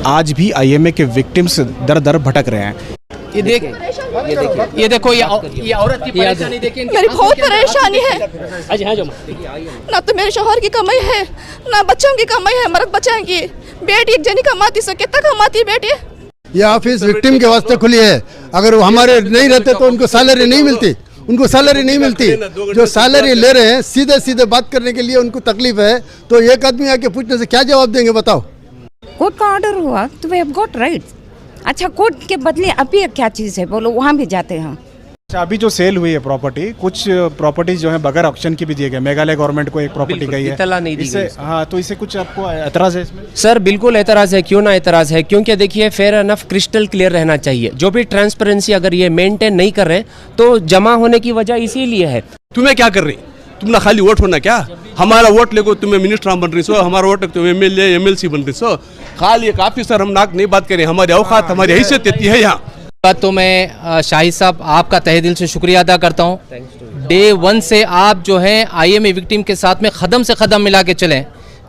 आज भी आईएमए के विक्टिम्स दर दर भटक रहे हैं। ये देखो ये औरत की परेशानी देखिए। मेरी बहुत परेशानी है। ना तो मेरे शौहर की कमाई है, ना बच्चों की कमाई है, मर्द बच्चों की। बेटी एक जनी कमाती, सो कितना कमाती है बेटी। ये ऑफिस विक्टिम के वास्ते खुली है। अगर वो हमारे नहीं रहते तो उनको सैलरी नहीं मिलती, उनको सैलरी नहीं मिलती। जो सैलरी ले रहे हैं सीधे सीधे बात करने के लिए उनको तकलीफ है, तो एक आदमी आके पूछने से क्या जवाब देंगे बताओ। कोर्ट का ऑर्डर हुआ तो वी हैव गॉट राइट्स। अच्छा, कोर्ट के बदले अभी क्या चीज़ है बोलो, वहाँ भी जाते हैं। अच्छा, अभी जो सेल हुई है प्रॉपर्टी, कुछ प्रॉपर्टीज जो है बगैर ऑक्शन की भी दिए गए। मेघालय गवर्नमेंट को एक प्रॉपर्टी गई है, इतला नहीं दी इससे गई। हाँ, तो इससे कुछ आपको एतराज है इसमें? सर बिल्कुल एतराज़ है, क्यों ना एतराज़ है, क्योंकि देखिए फेयर एनफ क्रिस्टल क्लियर रहना चाहिए। जो भी ट्रांसपेरेंसी अगर ये मेंटेन नहीं कर रहे तो जमा होने की वजह इसीलिए है। तुम्हें क्या कर रही, तुमने खाली वोट होना क्या? हमारा वोट लेको तुम्हें मिनिस्टर बन रही सो, हमारा वोट तुम एमएलए एमएलसी बन रही सो। खाली एक ऑफिसर हम नाक नहीं बात करें, हमारी औकात हमारी हैसियत इतनी है यहाँ। तो मैं शाहिद साहब आपका तहे दिल से शुक्रिया अदा करता हूँ। डे 1 से आप जो हैं आईएमए विक्टिम के साथ में कदम से कदम मिला के चलें।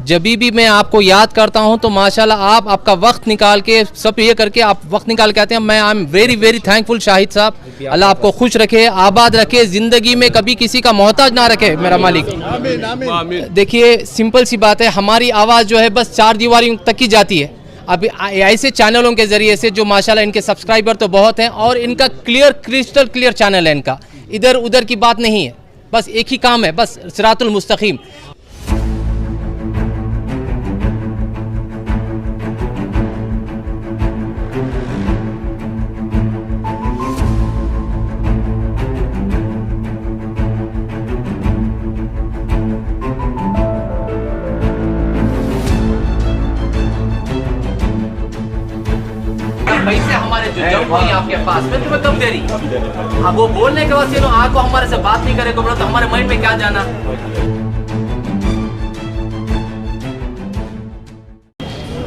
जब भी मैं आपको याद करता हूं तो माशाल्लाह आप आपका वक्त निकाल के सब ये करके आप वक्त निकाल के आते हैं। मैं I am very very thankful Shahid साहब। अल्लाह आपको खुश रखे, आबाद रखे, ज़िंदगी में कभी किसी का मोहताज ना रखे मेरा मालिक। देखिए सिंपल सी बात है, हमारी आवाज़ जो है बस 4 दीवारों तक ही जाती है। अब ऐसे चैनलों के ज़रिए से जो माशाल्लाह इनके सब्सक्राइबर तो बहुत हैं और इनका क्लियर क्रिस्टल क्लियर चैनल है इनका, इधर उधर की बात नहीं है, बस एक ही काम है, बस सिरातुल मुस्तकीम। पैसे हमारे जो जम हुई आपके पास में तुम्हें कब दे रही? अब वो बोलने के बाद चलो आपको हमारे से बात नहीं करेगा बोलो तो हमारे माइंड में क्या जाना।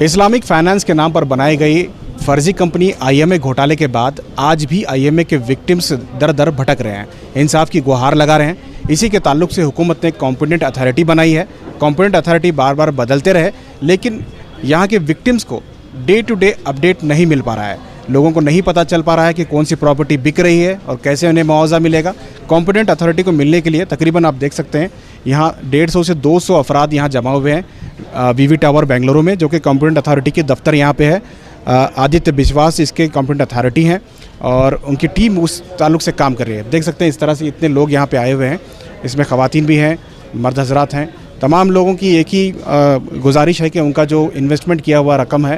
इस्लामिक फाइनेंस के नाम पर बनाई गई फर्जी कंपनी आईएमए घोटाले के बाद आज भी आईएमए के विक्टिम्स दर दर भटक रहे हैं, इंसाफ की गुहार लगा रहे हैं। इसी के ताल्लुक से हुकूमत ने कॉम्पिटेंट अथॉरिटी बनाई है। कॉम्पिटेंट अथॉरिटी बार बार बदलते रहे, लेकिन यहाँ के विक्टिम्स को डे टू डे अपडेट नहीं मिल पा रहा है। लोगों को नहीं पता चल पा रहा है कि कौन सी प्रॉपर्टी बिक रही है और कैसे उन्हें मुआवजा मिलेगा। कॉम्पिटेंट अथॉरिटी को मिलने के लिए तकरीबन आप देख सकते हैं यहाँ 150 से 200 अफराद यहाँ जमा हुए हैं वीवी टावर बेंगलुरु में, जो कि कॉम्पिटेंट अथॉरिटी के दफ्तर यहाँ पे है। आदित्य विश्वास इसके कॉम्पिटेंट अथॉरिटी हैं और उनकी टीम उस ताल्लुक से काम कर रही है। देख सकते हैं इस तरह से इतने लोग यहाँ पे आए हुए हैं, इसमें ख़वातीन भी हैं, मर्द हजरात हैं। तमाम लोगों की एक ही गुजारिश है कि उनका जो इन्वेस्टमेंट किया हुआ रकम है